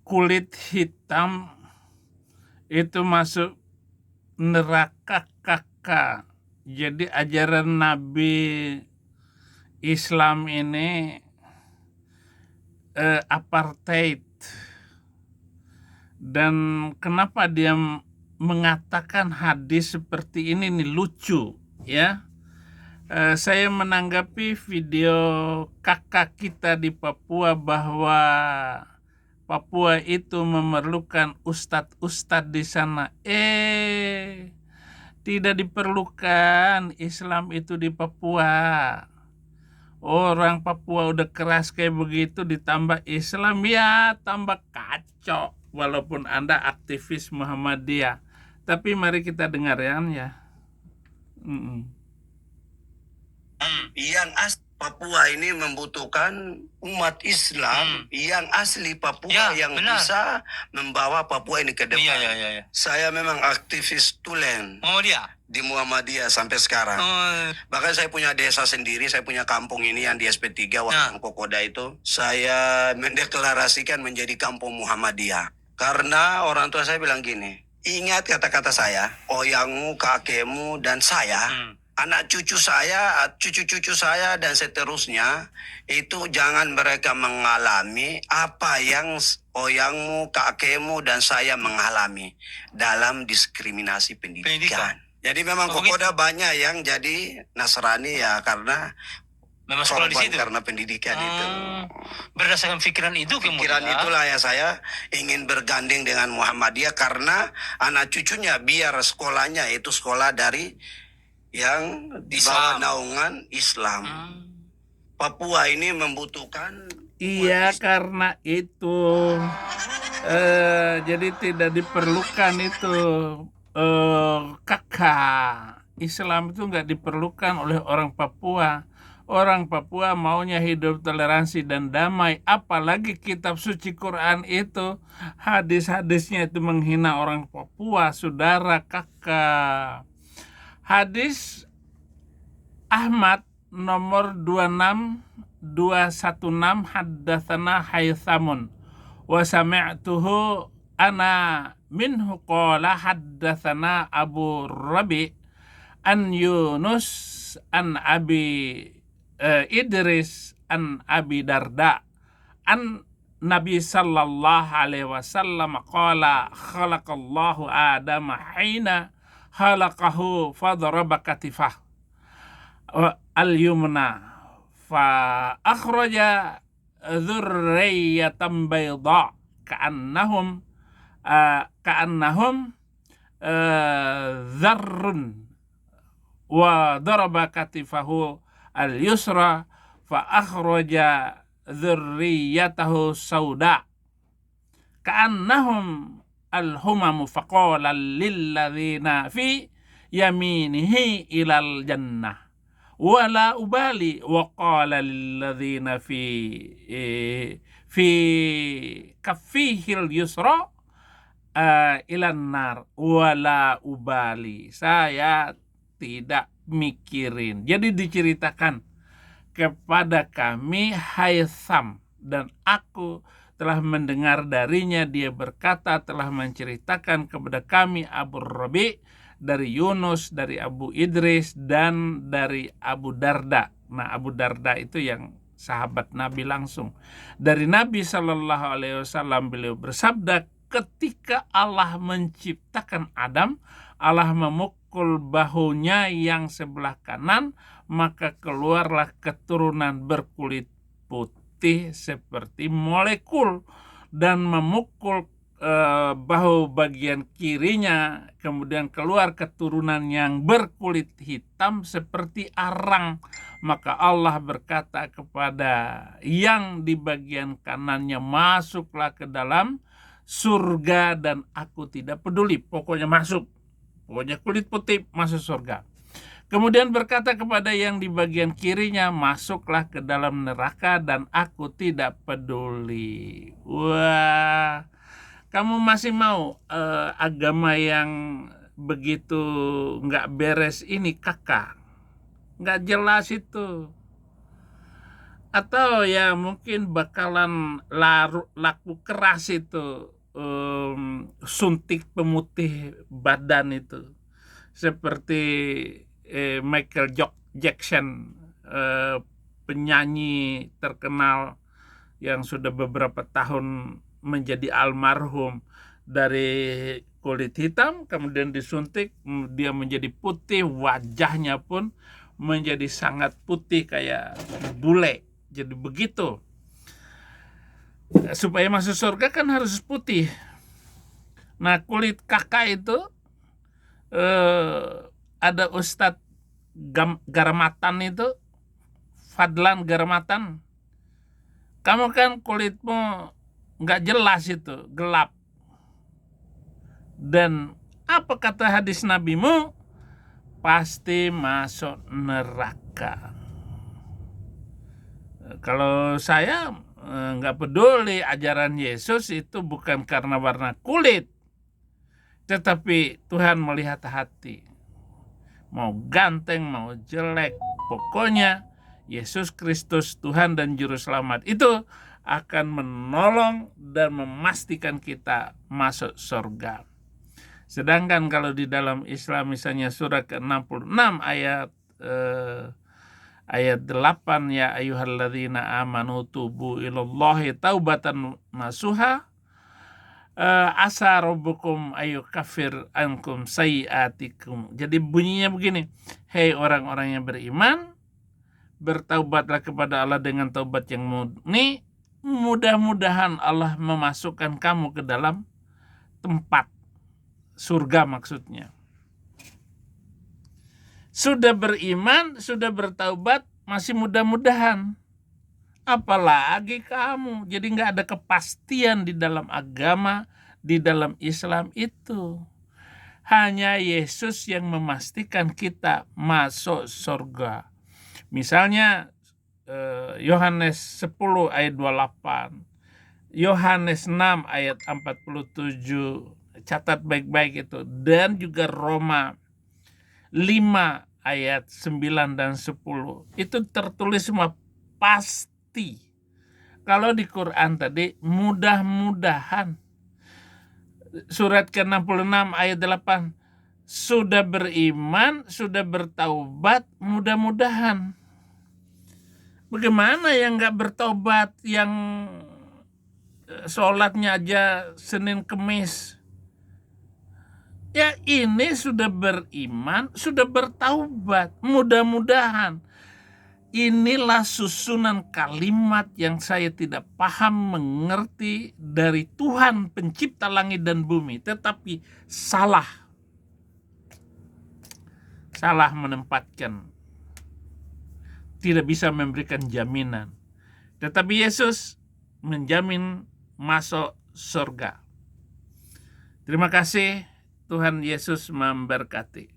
kulit hitam itu masuk neraka kakak. Jadi ajaran Nabi Islam ini apartheid. Dan kenapa dia mengatakan hadis seperti ini nih, lucu ya. Saya menanggapi video kakak kita di Papua bahwa Papua itu memerlukan ustadz-ustadz di sana. Tidak diperlukan Islam itu di Papua. Orang Papua udah keras kayak begitu, ditambah Islam ya tambah kacau. Walaupun Anda aktivis Muhammadiyah, tapi mari kita dengar ya. Yang asli Papua ini membutuhkan umat Islam yang asli Papua yang bisa membawa Papua ini ke depan. Saya memang aktivis Tulen di Muhammadiyah sampai sekarang. Bahkan saya punya desa sendiri, saya punya kampung ini yang di SP3 Wang Kokoda itu. Saya mendeklarasikan menjadi kampung Muhammadiyah. Karena orang tua saya bilang gini, ingat kata-kata saya, oyangmu, kakekmu, dan saya, anak cucu saya, cucu-cucu saya, dan seterusnya, itu jangan mereka mengalami apa yang oyangmu, kakekmu, dan saya mengalami dalam diskriminasi pendidikan. Jadi memang Kokoda banyak yang jadi Nasrani ya karena memang sekolah di situ karena pendidikan itu. Berdasarkan pikiran itu kemudian itulah ya saya ingin bergandeng dengan Muhammadiyah karena anak cucunya biar sekolahnya itu sekolah dari yang di bawah naungan Islam. Papua ini membutuhkan. Iya, karena itu jadi tidak diperlukan itu kakak. Islam itu nggak diperlukan oleh orang Papua. Orang Papua maunya hidup toleransi dan damai. Apalagi kitab suci Quran itu, hadis-hadisnya itu menghina orang Papua, saudara kakak. Hadis Ahmad nomor 26216 haddatsana Haitsamun wa sami'tuhu ana minhu qala haddatsana Abu Rabi an Yunus an Abi Idris an Abi Darda an Nabi sallallahu alaihi wasallam qala khalaqallahu Adama hina khalaqahu fadaraba katifah al-yumna fa akhraja dzurriyyatan bayda ka'annahum dzarrun wa daraba katifahu al-yusra fa akhraja dzurriyyatahu sauda ka'annahum al-humamu faqala lilladzina fi yaminihi ilal jannah wala ubali wa qala lilladzina fi kaffihil yusra ilan nar wala ubali. Saya tidak mikirin. Jadi diceritakan kepada kami Haitham, dan aku telah mendengar darinya, dia berkata telah menceritakan kepada kami Abu Rabi dari Yunus, dari Abu Idris, dan dari Abu Darda. Nah, Abu Darda itu yang sahabat Nabi langsung. Dari Nabi Shallallahu Alaihi Wasallam beliau bersabda, ketika Allah menciptakan Adam, Allah memukul bahunya yang sebelah kanan, maka keluarlah keturunan berkulit putih seperti molekul, dan memukul bahu bagian kirinya, kemudian keluar keturunan yang berkulit hitam seperti arang. Maka Allah berkata kepada yang di bagian kanannya, masuklah ke dalam surga dan aku tidak peduli, pokoknya masuk, pokoknya kulit putih masuk surga. Kemudian berkata kepada yang di bagian kirinya, masuklah ke dalam neraka dan aku tidak peduli. Wah, kamu masih mau agama yang begitu nggak beres ini kakak? Nggak jelas itu. Atau ya mungkin bakalan laku keras itu, suntik pemutih badan itu. Seperti Michael Jackson, penyanyi terkenal yang sudah beberapa tahun menjadi almarhum, dari kulit hitam kemudian disuntik dia menjadi putih, wajahnya pun menjadi sangat putih kayak bule. Jadi begitu. Supaya masuk surga kan harus putih. Nah, kulit kakak itu ada Ustadz Garamatan itu, Fadlan Garamatan. Kamu kan kulitmu nggak jelas itu, gelap. Dan apa kata hadis nabimu? Pasti masuk neraka. Kalau saya nggak peduli ajaran Yesus itu bukan karena warna kulit, tetapi Tuhan melihat hati. Mau ganteng, mau jelek, pokoknya Yesus Kristus Tuhan dan Juru Selamat itu akan menolong dan memastikan kita masuk surga. Sedangkan kalau di dalam Islam misalnya surah ke-66 ayat 8, ya ayyuhalladzina amanu tubu ilallahi taubatan nasuha asa rabbukum ayyukaffir ankum sayyiatikum. Jadi bunyinya begini, hei orang-orang yang beriman, bertaubatlah kepada Allah dengan taubat yang murni, mudah-mudahan Allah memasukkan kamu ke dalam tempat surga maksudnya. Sudah beriman, sudah bertaubat, masih mudah-mudahan. Apalagi kamu. Jadi nggak ada kepastian di dalam agama, di dalam Islam itu. Hanya Yesus yang memastikan kita masuk surga. Misalnya Yohanes 10 ayat 28, Yohanes 6 ayat 47, catat baik-baik itu, dan juga Roma 5 ayat 9 dan 10. Itu tertulis semua pasti. Kalau di Quran tadi mudah-mudahan. Surat ke-66 ayat 8, sudah beriman, sudah bertaubat, mudah-mudahan. Bagaimana yang gak bertaubat, yang sholatnya aja Senin Kemis? Ya ini sudah beriman, sudah bertaubat, mudah-mudahan. Inilah susunan kalimat yang saya tidak paham mengerti dari Tuhan pencipta langit dan bumi, tetapi salah menempatkan, tidak bisa memberikan jaminan. Tetapi Yesus menjamin masuk surga. Terima kasih. Tuhan Yesus memberkati.